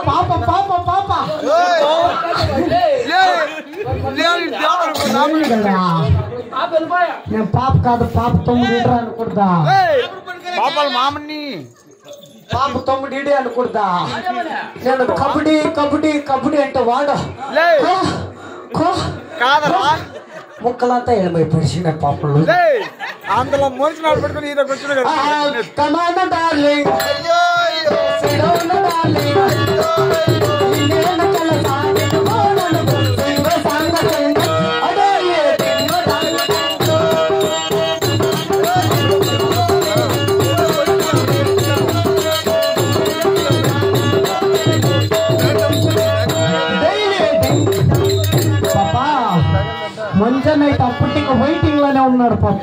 పాప పాప పాప నేను పాప కాదు పాప 9 లీటర్ అనుకుంటా పాపల మామని పాప 9 లీటర్ అనుకుంటా నేను కబడ్డీ కబడ్డీ కబడ్డీ అంటే వాడు కాదరా ముక్కలంతా ఎడమైపోయి పాపలు అందులో మనిషి నాడు పెట్టుకుని ఈయన కూర్చుని కమాండ డార్లింగ్ మంచి నైట్ అప్పటికి వెయిటింగ్ లోనే ఉన్నాడు పాప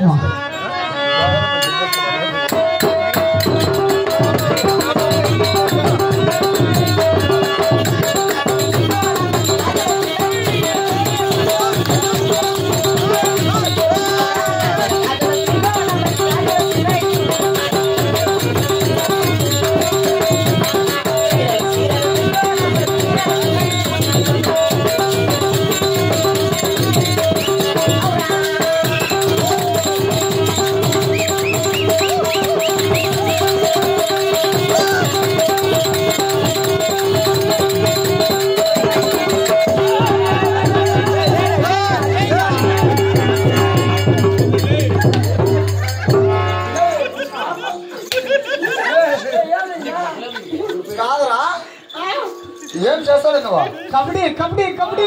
ఏం చేస్తాడు నువ్వు కబడ్డీ కబడ్డీ కబడ్డీ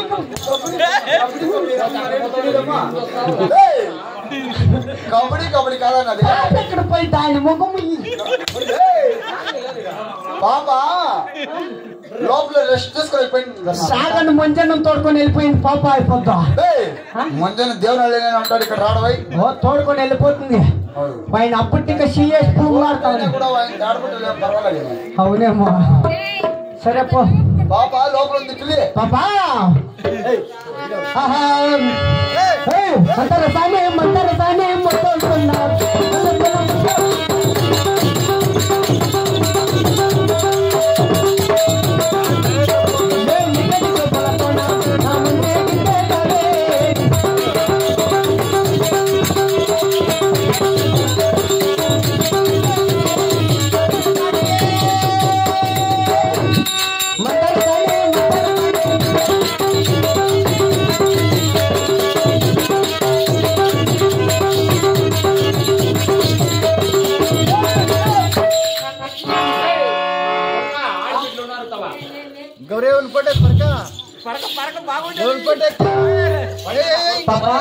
కబడ్డీ కబడ్డీ కాదన్నది ఎక్కడ పోయి దాని ముఖం పాప లోపల రెస్ట్ తీసుకొని వెళ్ళిపోయింది సాగను మంజన్నం తోడుకొని వెళ్ళిపోయింది పాప అయిపోద్దా మంజన్న దేవుని అంటాడు ఇక్కడ రాడవై తోడుకొని వెళ్ళిపోతుంది ఆయన అప్పటిక సిఎస్ పువ్వు ఆడతాను కూడా పర్వాలేదు అవునేమో సరే పో పాప లోపల ఉంది పిల్లి పాపా మంతర సామే మొత్తున్నారు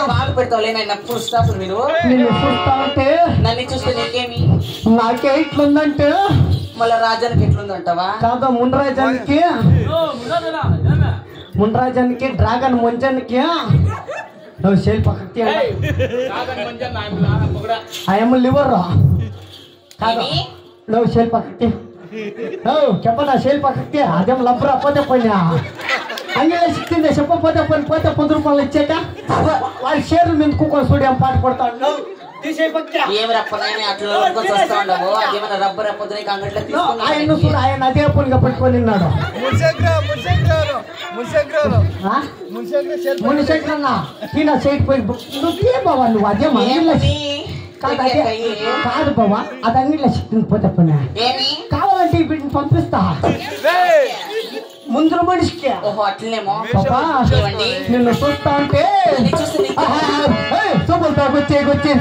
బాగా పెడతావులే ఫుల్ స్టాప్ నన్ను చూస్తే నీకేమి నాకే ఇట్లుందంటే మళ్ళా రాజానికి ఎట్లుందంటావా కాదా మున్రాజానికి డ్రాగన్ ముంజానికి నువ్వు సేల్ పక్కకి ఆయమ్మ లివర్ కాదు నువ్వు సేల్ పక్కకి చెప్పనా సేల్ పక్కకి అదేం లబ్బరా పోతే పోయినా అంగేలా సిక్కిందే చెప్పపోతే పోయి పోతే 10 రూపాయలు ఇచ్చాక వాళ్ళ షేర్లు మీద కూకొని చూడి ఏం పాట పడతాడు ఆయన చూడు ఆయన అదే పనిగా పట్టుకొని ఉన్నాడు మునిశేఖరన్న ఈయన సైడ్ పోయి నువ్వే బావా నువ్వు అదే అంగిల్లో కాదు బావా అది అంగిల్లో సిక్కింది పోతే పని కావాలంటే వీటిని పంపిస్తా ముందు మనిషికి అట్లనేమో నిన్ను చూస్తా ఉంటే సూపర్ వచ్చే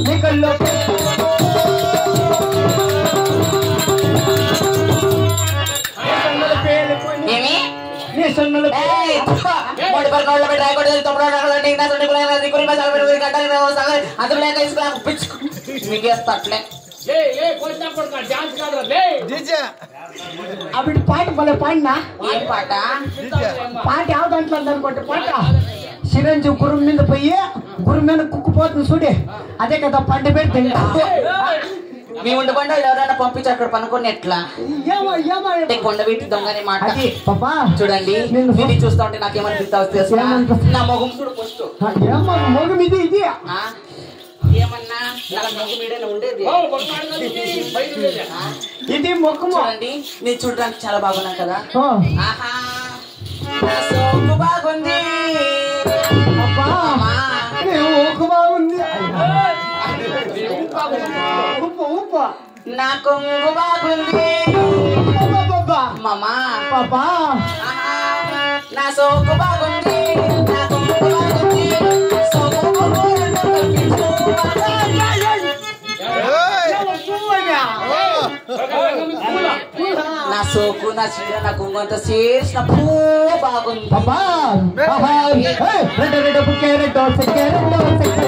నికల్లో అవి పాట భలే పాడినా పాట పాట యావ దాంట్లో అనుకోండి పాట చిరంజీవి గురువు మీద పోయి గురువు మీద కుక్కుపోతుంది చూడే అదే కదా పండు పెడితే మీ ఉండబండి వాళ్ళు ఎవరైనా పంపించి అక్కడ పనుకొని ఎట్లా అంటే కొండ వీటి దొంగని మాట పాపా చూడండి ఇది చూస్తా ఉంటే నాకేమనిపిస్తా నా మొగం చూడు ఫస్ట్ మొగం ఇది ఇది ఏమన్నా నా మొగం మీడనే ఉండేది ఇది మొక్కము చూడండి నేను చూడడానికి చాలా బాగున్నా కదా ఆహా నా సోకు బాగుంది అబ్బా ఓకు బాగుంది ఉప్పు ఉప్పు నా కొంగు బాగుంది మామా పాపా నా సోకు బాగుంది నా కొంగు బాగుంది నా సోకు నా చీర నా కొంగు అంతా చేసిన పూ బాగుంది పాపా రెడ్డ రెడ్డ బుక్కే రెడ్డో సెక్కే రెడ్డో సెక్కే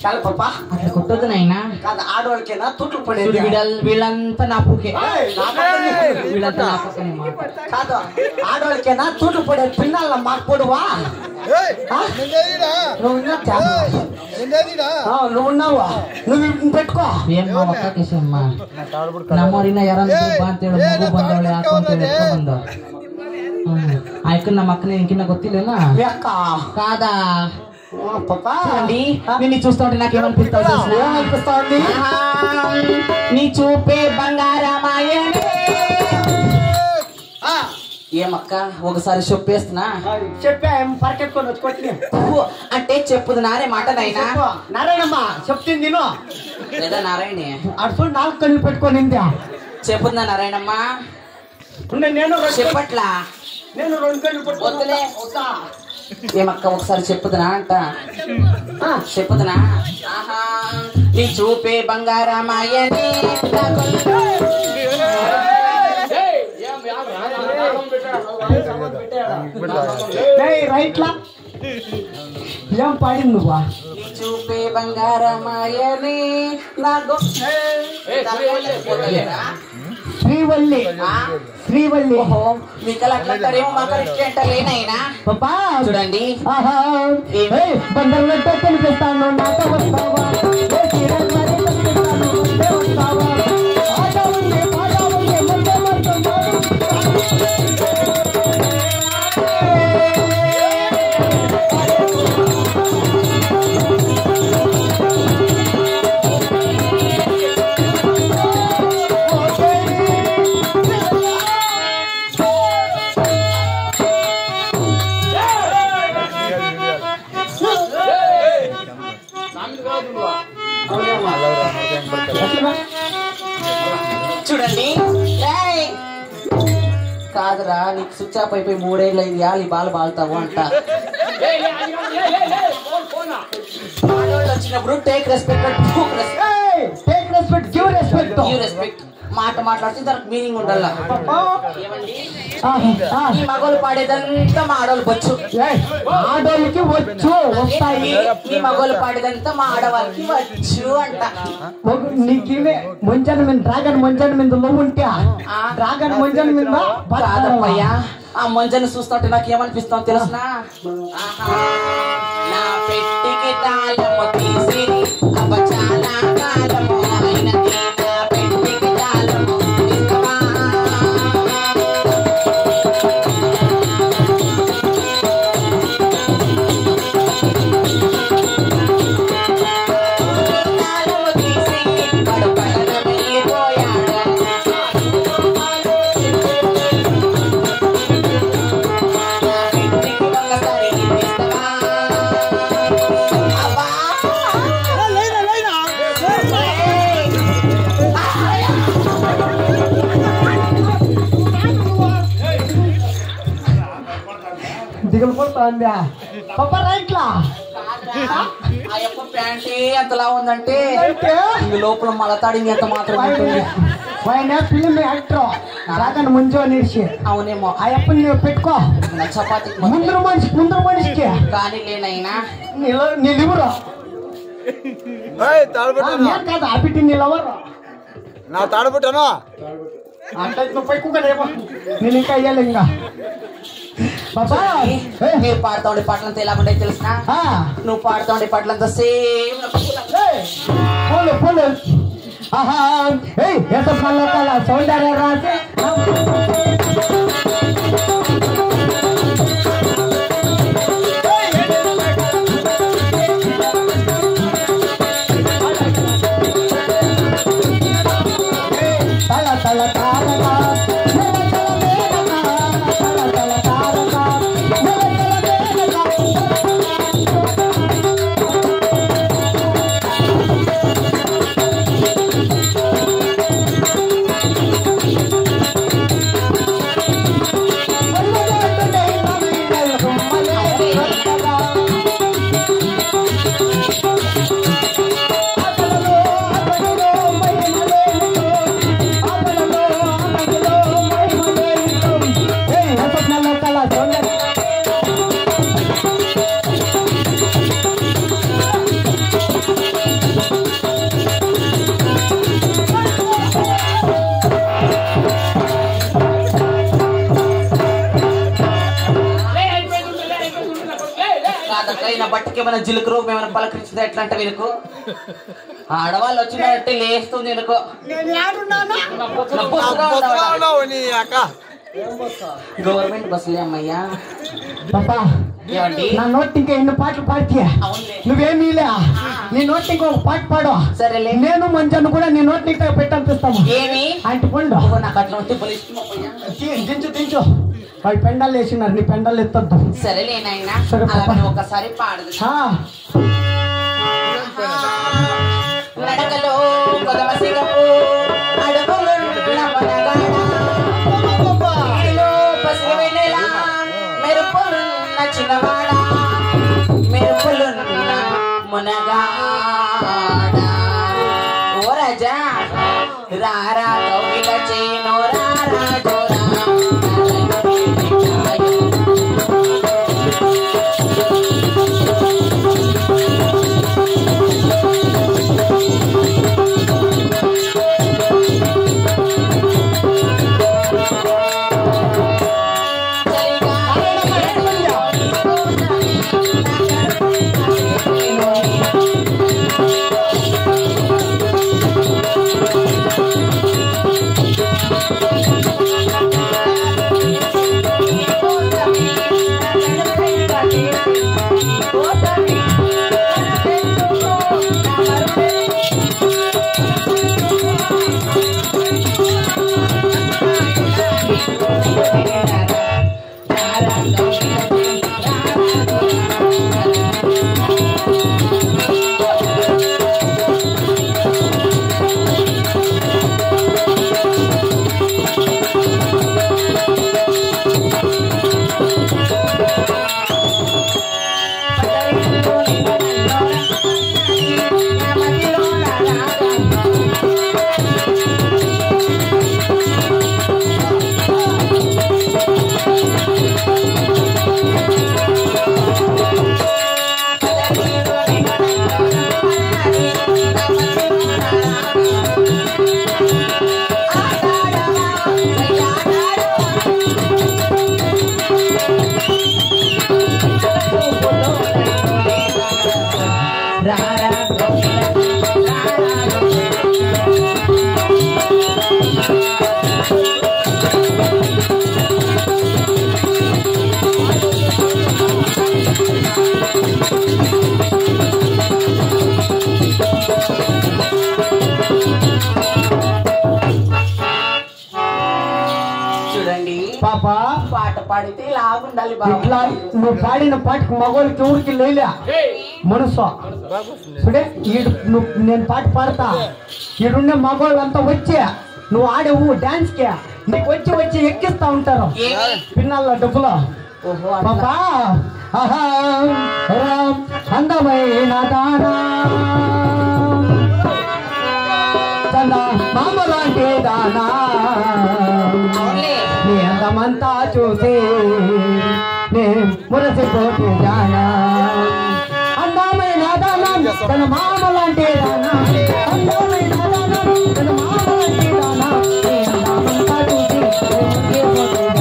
చాలా పాపా అట్లా కొట్టదు నాయనా కాదు ఆడవాళ్ళకేనా తుట్లు పడేది వీళ్ళంతా నా పూకే వీళ్ళంతా నా పక్కనే కాదు ఆడవాళ్ళకేనా తుట్లు పడేది పిల్లల మాకు పొడువా నువ్వు ఉన్నావా నువ్వు పెట్టుకో ఏమ్మా ఒక్కకేసమ్మా నమ్మరిన ఎరందు బాంತೇಳು ಮಗು ಬಂದವಳೆ ಹಾಕೊಂತೇಳಿ ಬಂದ ಆಯ್ಕ ನಮ್ಮ ಅಕ್ಕನ ಇಂಕಿನ ಗೊತ್ತಿಲ್ಲೇನಾ ಅಕ್ಕ కాదా చూడండి నిన్ను చూస్తూ ఉంటే నాకేమనిపిస్తుంది నీ చూపే బంగారమాయనే ఏమక్క ఒకసారి చెప్పేస్తున్నా చెప్పా పరికెత్తుకొని వచ్చి కొట్టి అంటే చెప్పుదు నారే మాట నాయనా నారాయణమ్మ చెప్తుంది నేను లేదా నారాయణ అటు 4 కళ్ళు పెట్టుకొని చెప్పుందా నారాయణమ్మ నేను చెప్పట్లా నేను 2 కళ్ళు వద్దులే ఏమక్క ఒకసారి చెప్పుదునా అంట చెప్పుదునా ఆహా నీ చూపే బంగారమాయని రైట్లా ఏం పాడింది నువ్వా నీ చూపే బంగారమాయని నాకు శ్రీవల్లి శ్రీవల్లి మీకు అట్లంటారేమో మాకు లేనైనా పాపా చూడండి బంగారంతో కనిపిస్తాను నాతో వస్తావా చూడండి కాదురా నీకు స్విచ్ ఆఫ్ అయిపోయి 3 ఏళ్ళు అయింది ఈ బాల్ బాగుతావు అంట వచ్చినప్పుడు టేక్ రెస్పెక్ట్ గివ్ రెస్పెక్ట్ మాట మాట్లాడితే దానికి మీనింగ్ ఉండాల ఈ మగోళ్ళు పాడేదంతా మా ఆడవాళ్ళకి వచ్చు ఆడవాళ్ళకి వచ్చు వస్తాయి ఈ మగోళ్ళు పాడేదంతా మా ఆడవాళ్ళకి వచ్చు అంట నీకేమే ముంజన మీద డ్రాగన్ ముంజన మీద లవ్ ఉంటే డ్రాగన్ ముంజన మీద కాదమ్మయ్యా ఆ మంజను చూస్తుంటే నాకు ఏమనిపిస్తావు తెలుసునా నా పెట్టికి తాళము తీసి అబ్బ చాలా కాలము అయినది నా పెట్టికి తాళము ఇస్తావా తాళము తీసి పడుపడన వెళ్ళిపోయాడు దిగలిపోతా పాపా రైట్లా ఆ యొక్క ప్యాంటే ఎంతలా ఉందంటే లోపల మలతాడింది ఎంత మాత్రం ఉంటుంది ఆయన ఫిలిం యాక్టర్ రాకని ముంజో నిడిచి అవునేమో ఆ అప్పని నువ్వు పెట్టుకో నా చపాతి ముందర మనిషికి కానీ లేనైనా నీళ్ళెవరు తాడబుట్టాను నేను కాదు ఆ బిడ్డ నీళ్ళెవరు నా తాడబుట్టాను అంటే నువ్వు పైకునేమో నేను ఇంకా అయ్యాలి ఇంకా బాబా మీరు పాడుతూ ఉండే పాటలంతా ఎలా ఉంటాయి తెలిసిన నువ్వు పాడుతూ ఉండే పాటలంతా సేమ్ పోలు పోలు ఆహా ఎంత కళ్ళ సౌందర్య రాసి బట్టకి ఏమైనా జిలుకరు ఏమైనా పలకరించింది ఎట్లా అంటే వీళ్ళకు ఆడవాళ్ళు వచ్చినట్టే లేస్తుంది వీళ్ళకు గవర్నమెంట్ బస్సులే అమ్మయ్యా పాపా నా నోటి ఇంకా ఎన్ని పాటలు పాడితే నువ్వేమీలే నీ నోటి ఇంకా ఒక పాట పాడు సరేలే నేను మంచాను కూడా నీ నోటి పెట్టనిపిస్తాము ఏమి అంటే పండు నాకు అట్లా ఉంటే దించు దించు వాళ్ళు పెండాలు వేసినారు నీ పెండాలు ఎత్తద్దు సరేలే నాయనా ఒకసారి పాడదు నడకలో కొదమ సిగపు అడుగులున్న పసివెన్నెల మెరుపులున్న చిన్నవాడ మెరుపులున్న మునగాడ ఓ రాజా రారా కౌగిల చేను రారా జోరా పాట పాడితే లాగుండాలి ఇట్లా నువ్వు పాడిన పాటకు మగోళ్ళకి ఊరికి లేలే మనసు చూడే నేను పాట పాడతా ఈడుండే మగోళ్ళు అంతా వచ్చే నువ్వు ఆడవు డాన్స్ కి నీకు వచ్చి ఎక్కిస్తా ఉంటారు పిన్నల్ల డబ్బులు పాపా అందమైన దానా మామ లాంటి దానా జగమంతా చూసి నేను మురసిపోతే జానా అందమైన దానం తన మామ లాంటి దానా అందమైన దానం తన మామ లాంటి దానా జగమంతా చూసి మురసిపోతే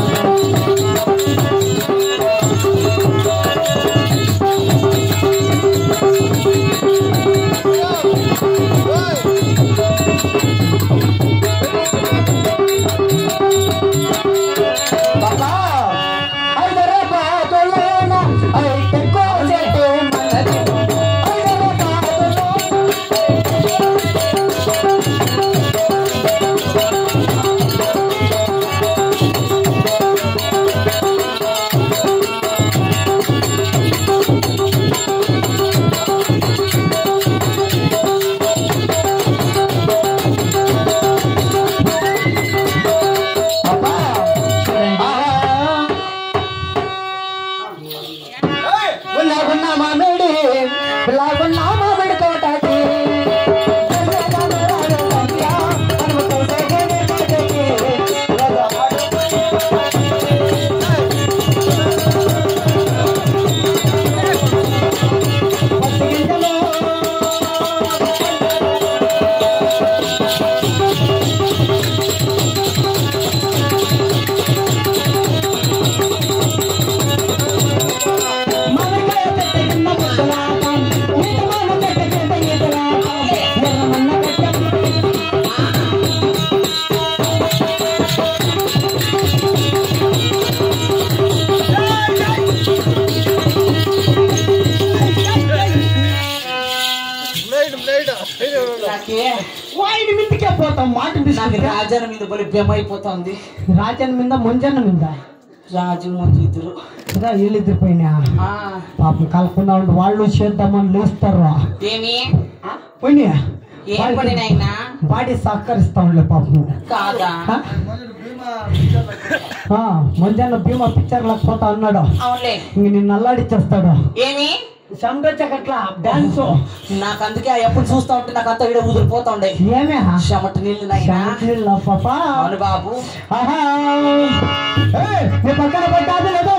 రాజన్న మీద బలి భయమైపోతుంది. రాజన్న మీద ముంజన్న మీద రాజు మంజు ఇద్దరు వీళ్ళిద్దరు పోయినా పాపం కలకుండా ఉండి వాళ్ళు చేద్దామని లేస్తారు. ఏమి పోయినా ఏం పడినైనా బాడీ సహకరిస్తా ఉండే పాపం కాదా. ముంజన్న భీమా పిక్చర్ లేకపోతా అన్నాడు. అవునులే ఇంక నిన్ను అల్లాడిచ్చేస్తాడు. ఏమి సంరచకట్లా డాన్స్ నాకు అందుకే ఎప్పుడు చూస్తా ఉంటే నాకు అంతా వీడియో ఊదిరిపోతా ఉండే. ఏమే చెమట నీళ్ళు పాప అవును బాబు. నీ పక్కన పెట్టాది లేదు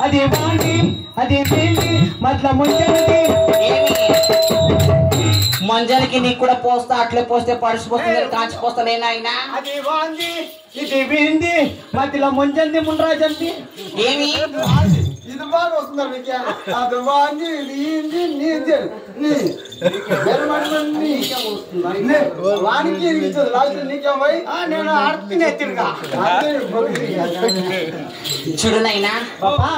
అది వాండి అది మట్ల ముంజనది మంజానికి నీకు కూడా పోస్తా అట్లే పోస్తే పడిచిపోతుంది కాల్చిపోస్తలేనాయన. అది వాంది ఇది వింది మధ్యలో ముంజంది ముండ్రాజంది. ఏమి ఇది బాగా వస్తున్నారు మీకు అది వాంది ఇది నీది వానికి ఇరిగించదు లాస్ట్ నీకేమై నేను ఆడుతున్నా తిరిగా చూడనైనా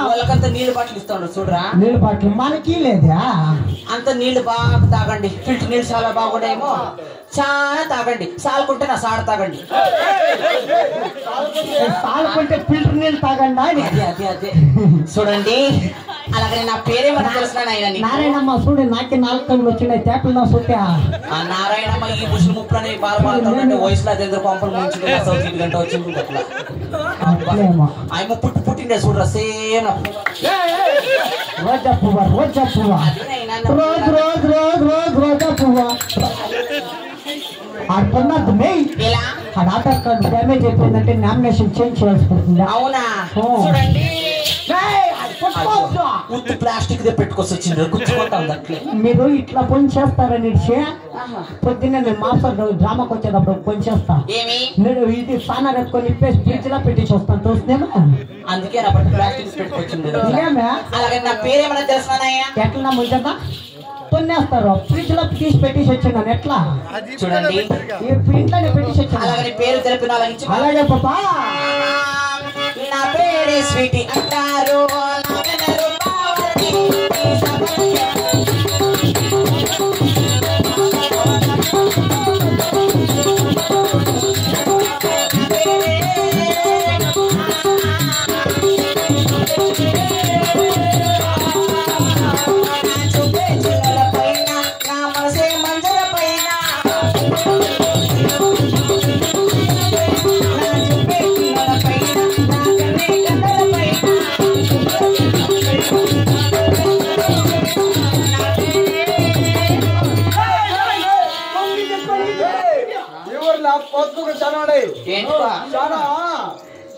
వాళ్ళకంతా నీళ్ళు బాటలు ఇస్తాడు చూడరా. నీళ్ళు బాటలు మనకి లేదా అంత నీళ్లు బాగా తాగండి. ఫిల్టర్ నీళ్ళు చాలా బాగుండేమో చాలా తాగండి. సాలుకుంటే నా సాడ తాగండి. సాలుకుంటే ఫిల్టర్ నీళ్ళు తాగండి. అదే అదే అదే చూడండి. అలాగే నా పేరేమన్నా తెలిసిన నారాయణమ్మ చూడు నాకే 4 కళ్ళు వచ్చినాయి తేటలు చూస్తే ఆ నారాయణమ్మ ఈ ముసలి ముప్పులని బాధపడుతుంటే వయసులో అదే పంపలు ముంచి గంట వచ్చింది అట్లా ఆయన పుట్టిండే చూడరా సేమ్ రోజా పువ్వ రోజా పువ్వ రోజ్ రోజ్ రోజ్ రోజ్ రోజా పువ్వ ఆడుతున్నది మెయిన్ ఆధార్ కార్డు డ్యామేజ్ అయిపోయిందంటే నామినేషన్ చేంజ్ చేయాల్సి పడుతుంది. అవునా చూడండి ప్లాస్టిక్ పెట్టుకొచ్చి వచ్చిండ్రు గుర్తుకుంటాం అట్లే. మీరు ఇట్లా పొని చేస్తారని పొద్దున్నే నేను మాస్టర్ డ్రామాకి వచ్చేటప్పుడు పొని చేస్తా. ఏమి నేను ఇది సానా కట్టుకొని ఫ్రిడ్జ్ లో పెట్టేసి వస్తాను చూస్తేమో అందుకే నా బట్టి ప్లాస్టిక్ పెట్టుకొచ్చింది. అలాగే నా పేరేమన్నా తెలుసుకున్నాయా ఎట్లా ముంచదా కొన్నేస్తారు ఫ్రిడ్జ్ లో తీసి పెట్టేసి వచ్చినాను ఎట్లా చూడండి ఇంట్లోనే పెట్టేసి వచ్చాను. అలాగే పేరు తెలిపిన అలాగే పాపా నా పేరే స్వీటీ అంటారు. పైన నా మనసే పొద్దుకు చాలా చాలా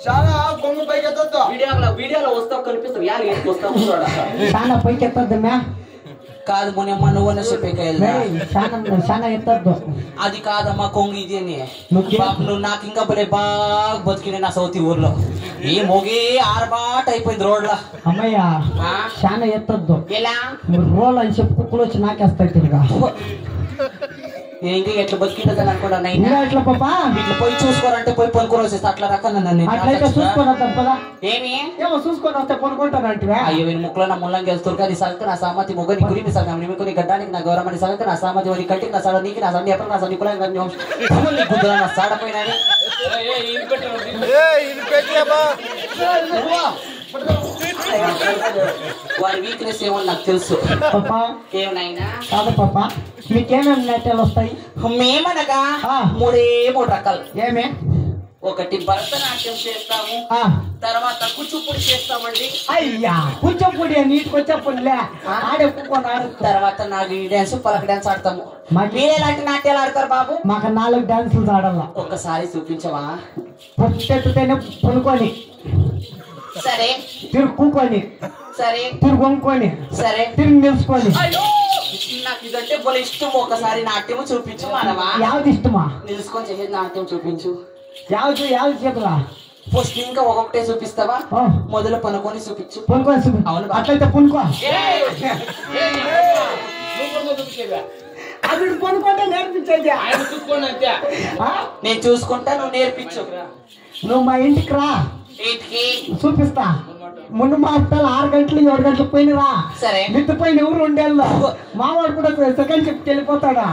చాలా కొంగు పైకి ఎత్తొద్దు. వీడియోలో వస్తావు కనిపిస్తావు యాలు వస్తావు చాలా పైకి ఎత్తద్దు మ్యా. కాదు మొన్న నువ్వు చెప్పేకెళ్ళా చాలా ఎత్తద్దు. అది కాదమ్మా కొంగు ఇది అని నువ్వు నాకు ఇంకా భలే బాగా బతికిన నా సౌతి ఊర్లో ఈ మొగే ఆరబాటు అయిపోయింది రోడ్ల. అమ్మయ్య చాలా ఎత్తద్దు. ఎలా రోల్ అని చెప్పి కుక్కలు వచ్చి నాకేస్తాయి తిరిగా. ఇంకా ఎట్లా బతికింటదని అనుకున్నా ఎట్లా పాపా ఇట్లా పోయి చూసుకోరంటే పోయి పనుకొని వచ్చేస్తా అట్లా రకం నన్ను అట్లయితే చూసుకొని వస్తాను పదా. ఏమో చూసుకొని వస్తే పనుకుంటానంటే అయ్యో వీని ముక్కలో నా ముళ్ళంగి వెళ్తారు కానీ సగక నా సామతి మొగ నీ గురి సగం నిమికొని గడ్డానికి నా గౌరవని సగక నా సామతి వరి కంటికి నా సడ నీకు నా సండి ఎప్పుడు నా సండి కూడా గుద్దురా నా సాడపోయినా వారి వీక్నెస్ ఏమో నాకు తెలుసు. ఏమనైనా కాదు పాప మీకేమేమి నాట్యాలు వస్తాయి? మేమనగా 3 రకాలు. ఏమే? ఒకటి భరతనాట్యం చేస్తాము, తర్వాత కూచిపూడి చేస్తామండి. అయ్యా కూచిపూడి నీటికి వచ్చేప్పుడులే ఆడే కూకొని తర్వాత నాకు డాన్స్ పలక డాన్స్ ఆడతాము. మీరేలాంటి నాట్యాలు ఆడతారు బాబు? మాకు 4 డాన్సులు ఆడాల. ఒక్కసారి చూపించవా? పొట్టెత్తుతేనే పనుకొని, సరే తిరుగు కూకొని, సరే తిరుగు వంకొని, సరే తిరిగి నిలుచుకొని. నాకు ఇదంటే బోలే ఇష్టం. ఒకసారి నాట్యం చూపించు మానవా. యావది ఇష్టమా? నిలుచుకొని చేసేది నాట్యం చూపించు. యావది చేతులా ఫస్ట్ ఇంకా ఒక్కొక్కటే చూపిస్తావా? మొదలు పనుకొని చూపించు. పనుకొని చూపి. అవును అట్లయితే పనుకో. అది పనుకుంటే నేర్పించేది. నేను చూసుకుంటా, నువ్వు నేర్పించు. నువ్వు మా ఇంటికి రా, ఇంటికి చూపిస్తా. ముందు మా అత్తలు 6 గంటలు 7 గంటలు పోయినరా. సరే మిత్తి పోయిన ఎవరు 2 ఏళ్ళు మావాడు కూడా సెకండ్ షిఫ్ట్ వెళ్ళిపోతాడా?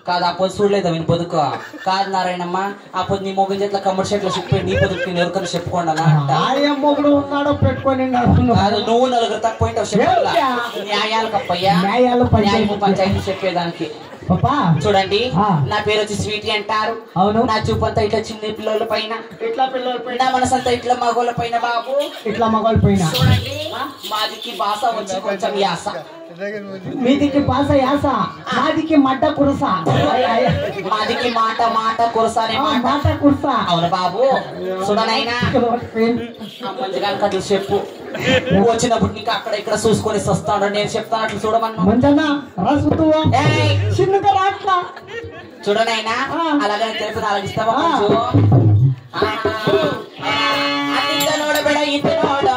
కాదు ఆ పొద్దు చూడలేదా వీని పొదుకో? కాదు నారాయణమ్మ, ఆ పొద్దు నీ మొగ్గు చేతిలో కమ్మడి చెట్లు చెప్పి నీ పొదుకు నేను ఎవరికైనా చెప్పుకోండి. ఆయన మొగుడు ఉన్నాడో పెట్టుకొని కాదు నువ్వు 4 తక్కువ న్యాయాలు కప్పయ్యా, న్యాయాలు పంచాయతీ చెప్పేదానికి. చూడండి, నా పేరు వచ్చి స్వీటీ అంటారు. అవును. నా చూపంతా ఇట్లా చిన్న పిల్లల పైన, ఇట్లా పిల్లల పైన, నా మనసంతా ఇట్లా మగోళ్ళ పైన బాబు, ఇట్లా మగోళ్ళ పైన. చూడండి, మాదికి భాష వచ్చి కొంచెం యాస, మీదికి భాష యాస, మాదికి మడ్డ కురుస, మాదికి మాట కురుస మాట కురుస. అవును బాబు. చూడనైనా మంచిగా కథలు చెప్పు. వచ్చినప్పుడు నీకు అక్కడ ఇక్కడ చూసుకొని వస్తాడు. నేను చెప్తాను అట్లా చూడమన్నా. చిన్నగా రాట్లా చూడనైనా అలాగని తెలుపు అలాగిస్తావా? నోడబెడ ఇంత నోడ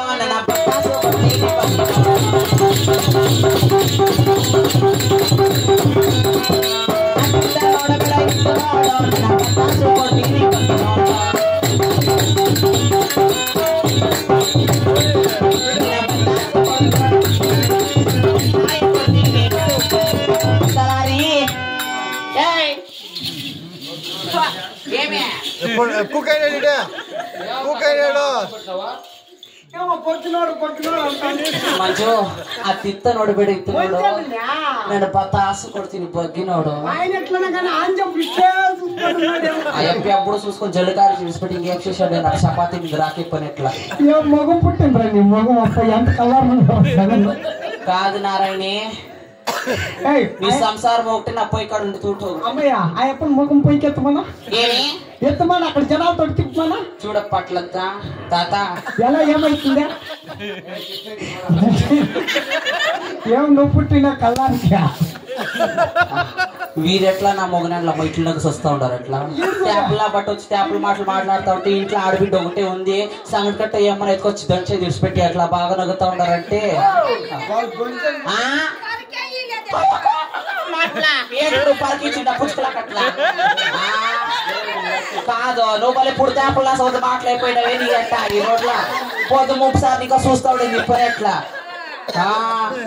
మంచు ఆ తిత్త నోడిబెడ ఇత్తనోడు నేను పతాసు కొడుతుంది బగ్గినోడు. అయ్యప్ప అప్పుడు చూసుకొని జల్లుకారు చూసిపెట్టి ఇంకేం చేశాడు? నాకు చపాతీ మీద రాకి పని ఎట్లా మొగం పుట్టిండ్రా నీ మొగం ఎంత కలర్ కాదు నారాయణి. నీ సంసారం ఒకటి నా పోయి కాడు ఉండి తూటు. అమ్మయ్య ఆ ఎప్పుడు ముఖం పోయికి ఎత్తమన్నా ఎత్తమన్నా అక్కడ జనాలతో తిప్పమన్నా చూడ పట్లంతా తాత ఎలా ఏమైతుందా? ఏం నువ్వు పుట్టిన కళ్ళానికి వీరెట్లా నా మొగనట్లా ఇట్లకి వస్తూ ఉంటారు. అట్లా ట్యాపులా బట్ట వచ్చి ట్యాపులు మాట్లాడుతూ ఉంటే ఇంట్లో ఆడబిడ్డ ఒకటే ఉంది. సంగతి కట్ట ఏమన్నా ఎత్తుకొచ్చి దంచే విడిచిపెట్టి అట్లా బాగా నవ్వుతూ ఉంటారంటే కాదు నువ్వు మళ్ళీ పుడితే అప్పుడు నా సొంత మాట్లాడిపోయినవే నీ అట్ట ఈ రోడ్ల పొద్దు 3 సార్లు నీకు చూస్తావు చెప్పని ఎట్లా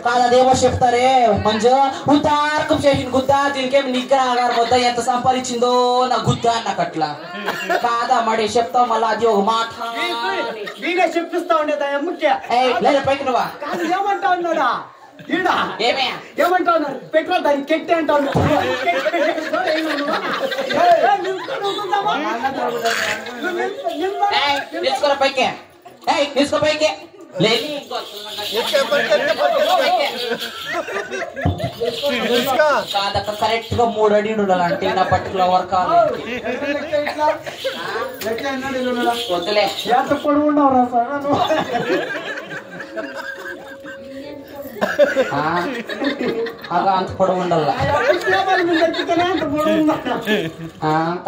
కాదు అదేమో చెప్తారే మంచు ఉద్దారకం చేసిన గుద్దా దీనికేమి నిగ్గర ఆగారు వద్ద ఎంత సంపాదించిందో నా గుద్దా నాకు అట్లా కాదా మడి చెప్తావు మళ్ళీ అది ఒక మాట చెప్పిస్తా ఉండేదా పైకి నువ్వా ఏమంటా ఉన్నాడా ఏమంటావు? పెట్రోల్ దాన్ని కెట్టి అంటాను. తీసుకో పైకి తీసుకో పైకి కాదక్క కరెక్ట్ గా 3 అడుగులు ఉండాలంటే నా పర్టికులర్ వర్క్ వద్దులే ఎంత పొడవు ఉండవురా సార్ అంత పొడవు ఉండాల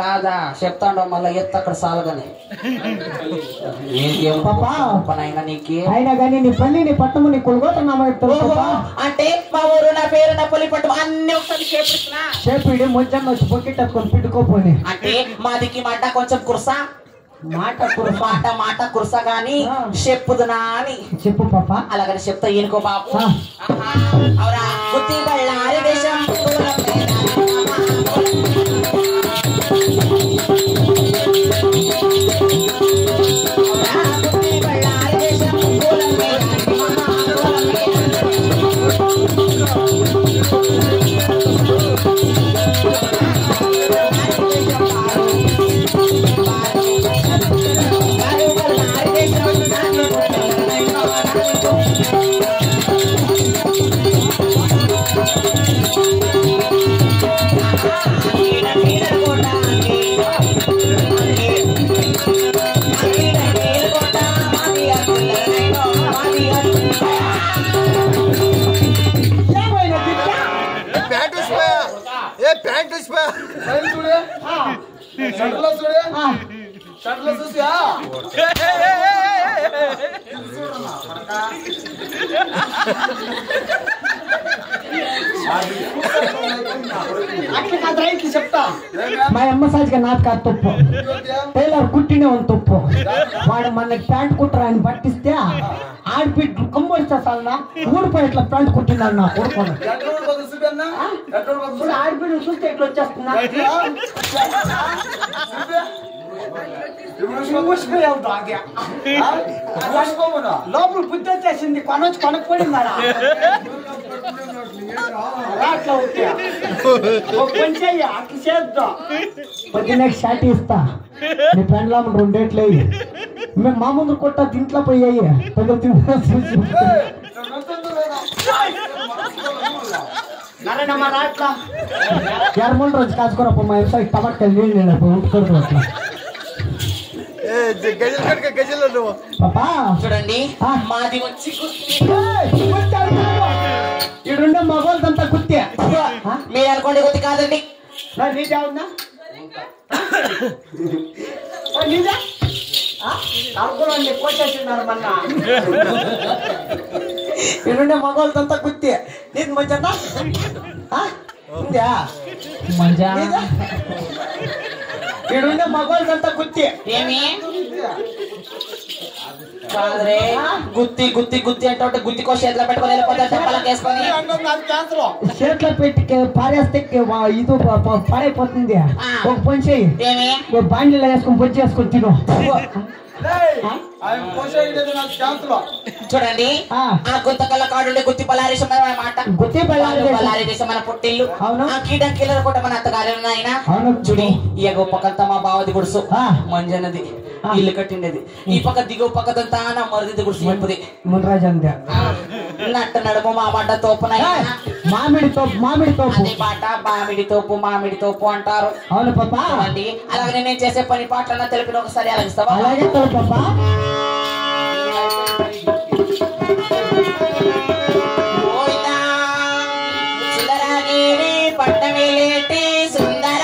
కాదా చెప్తాండ మళ్ళా ఎత్త అక్కడ సాలగానే అయినా నీకు అయినా కానీ నీ పల్లి నీ పట్టము నీ కొలుగోతున్నామా అంటే మా ఊరు నా పేరు నా పల్లి పట్టము అన్ని ఒకసారి చేపిడి ముంచన్న వచ్చి పొక్కిట్టుకొని పిట్టుకోపోయి అంటే మాదికి మాట కొంచెం కుర్సా మాట కుర్స గాని చెప్పుదునా అని చెప్పు పాప అలాగని చెప్తా ఈయనకో బాబు అవురా గుత్తి బళ్ళారి దేశం చెప్తా మా అమ్మ సాజిగా నాకు కాదు తప్పు టైలర్ కుట్టినే ఉంది తప్పు వాడు మనకి ప్యాంట్ కుట్టరా అని పట్టిస్తే ఆడిపిట్టు కంబోస్తా సార్ ఊడిపోయి ఇట్లా ప్యాంట్ కుట్టినాడు నా కొడుకోను ఆడిపిట్టు చూస్తే ఇట్లా వచ్చేస్తున్నా లోపల బుద్ధి వచ్చేసింది కొనొచ్చి కొనకపోయిందా అట్లా చేద్దాం పొద్దున్న షాట్ ఇస్తా నీ పెండ్లా 2 ఏట్లు మేము మా ముందు కొట్ట దీంట్లో పోయాయి ఎర్మల్ రోజు కాచుకోరప్ప మా వ్యవసాయ టమాటా నీళ్ళు ఉంటుకోరు అట్లా చూడండి మాది వచ్చి ఈడుండే మగవాళ్ళంతా గుర్తే మీరు అనుకోండి గుర్తి కాదండి నీదే ఉందా నీదే అనుకోండి కొట్టేసినారు మొన్న ఈడుండే మగవాళ్ళంతా గుర్తే నీది మంచిదా ఉందా మంచిగా ఈడుండే మగవాళ్ళంతా గుర్తే ఏమి కాదరే గుత్తి గుత్తి గుత్తి అంటే గుత్తి కోసం చేతిలో పెట్టుకొని వెళ్ళిపోతే చెప్పాలని చేతిలో పెట్టి పారేస్తే ఇది పాడైపోతుంది ఒక పని చెయ్యి బాండీలో వేసుకొని పొచ్చి వేసుకొని తిను చూడండి ఆ గుంతకల్ల కాడు గుత్తి బలారేశం మాట గుత్తి బలారేశం మన పుట్టిల్లు ఆ కీటం కిల్లర్ కూడా మన అత్తగారు ఆయన చూడి ఈ గొప్పకంతా మా బావది గుడుసు మంజనది ఇల్లు కట్టిండేది ఈ పక్క దిగువ పక్కదంతా నా మరిది గుడిసి చెప్పుది మునరాజు అంతే నట్ట నడుము మా బండ తోపు మామిడి తోపు మామిడి తోపు పాట మామిడి తోపు అంటారు అవును పాపా అండి అలాగే నేను చేసే పని పాటలన్నా తెలిపిన ఒకసారి అలాగిస్తావా అలాగే పాపా పట్టమేలేటి సుందర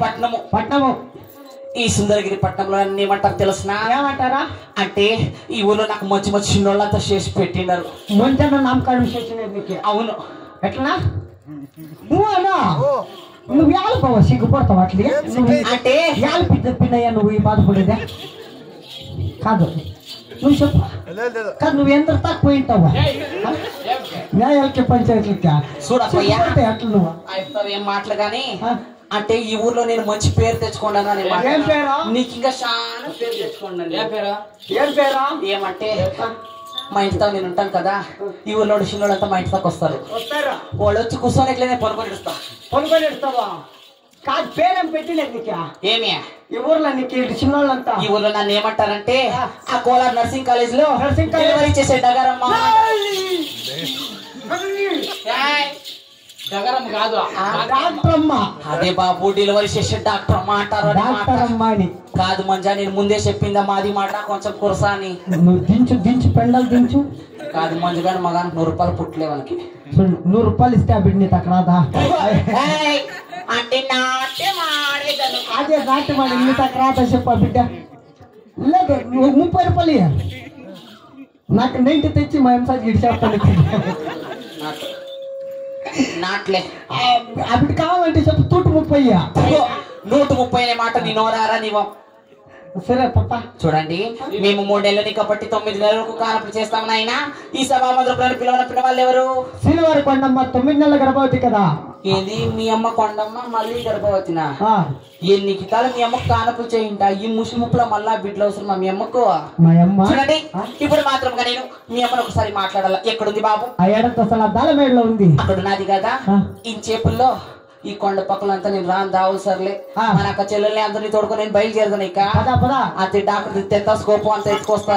పట్నము ఈ సుందరగిరి పట్నంలో అన్ని ఏమంటారు తెలుసునా? ఏమంటారా? అంటే ఈ ఊర్లో నాకు మంచి మంచి చిన్నోళ్ళంతా చేసి పెట్టినారు. మంచి నామకరణం చేసినది నీకు. అవును. ఎట్లా నువ్వన్నా నువ్వు ఏళ్ళపోవా సిగ్గుపడతావు అట్లే అంటే ఏళ్ళు పిన్నయ్యా నువ్వు ఈ బాధపడేదే కాదు. నువ్వు చెప్పు కాదు నువ్వు ఎంత తక్కువ పోయింటావా న్యాయాలకి పంచాయతీలకి చూడపోయా అట్లా నువ్వు ఏం మాటలు గాని అంటే ఈ ఊర్లో నేను మంచి పేరు తెచ్చుకున్నాను అని నీకు ఇంకా చాలా పేరు తెచ్చుకున్నాను. ఏమంటే మా ఇంటితో నేను ఉంటాను కదా, ఈ ఊర్లో చిన్నోళ్ళంతా మా ఇంటికి వస్తారు. వాళ్ళు వచ్చి కూర్చొని ఎట్లనే పొనుకొని ఇస్తావా? కాదు పేరేం పెట్టిలేదు నీకు. ఏమి ఈ ఊర్లో నీకు చిన్నోళ్ళంతా ఈ ఊర్లో నన్ను ఏమంటారంటే ఆ కోలార్ నర్సింగ్ కాలేజ్ లో డెలివరీ చేసే డగారమ్మ. అదే బాబు డెలివరీ చేసే డాక్టర్ అమ్మ అంటారు. కాదు మంజా నేను ముందే చెప్పిందా మాది మాట కొంచెం కురసా అని. నువ్వు దించు పెండలు దించు. కాదు మంజు గాని మగానికి 100 రూపాయలు పుట్టలే వాళ్ళకి. 100 రూపాయలు ఇస్తే ఆ బిడ్డ నీ తక్కువ రాదా? అంటే నాట్యమాడేదను. అదే నాట్యమాడి నీ తక్కువ రాదా చెప్పు ఆ బిడ్డ. లేదు 30 రూపాయలు నాకు 90 తెచ్చి మా ఎంసాజ్ ఇడిచేస్తాను. నాట్లే ఆ బిడ్డ కావాలంటే చెప్పు 130. 130 అనే మాట నీ నోరారా నీవు. సరే పప్ప చూడండి మేము 3 నెలలని కాబట్టి 9 నెలలకు కానప్పుడు చేస్తాం నాయన. ఈ సభా మందిరంలో పిలవన వాళ్ళు ఎవరు? శ్రీవారి కొండమ్మ 9 నెలల గర్భవతి కదా. ఏది మీ అమ్మ కొండమ్మ మళ్ళీ గర్భవతినా? ఎన్నికి కాలం మీ అమ్మకు కానప్పుడు చేయింట ఈ ముసి ముప్పులో మళ్ళా బిడ్డలు అవసరం మీ అమ్మకు. చూడండి ఇప్పుడు మాత్రం నేను మీ అమ్మను ఒకసారి మాట్లాడాల. ఎక్కడుంది బాబు? ఆ ఏడంత అసలు దాలమేడలో ఉంది. అక్కడ నాది కదా ఈ చేపుల్లో ఈ కొండ పక్కలంతా నేను రాను దావులు సర్లే మన అక్క చెల్లెల్ని అందరినీ తోడుకొని నేను బయలుదేరుతాను. ఇక అంతే డాక్టర్ తెత్తా స్కోపు అంత ఎత్తుకొస్తా.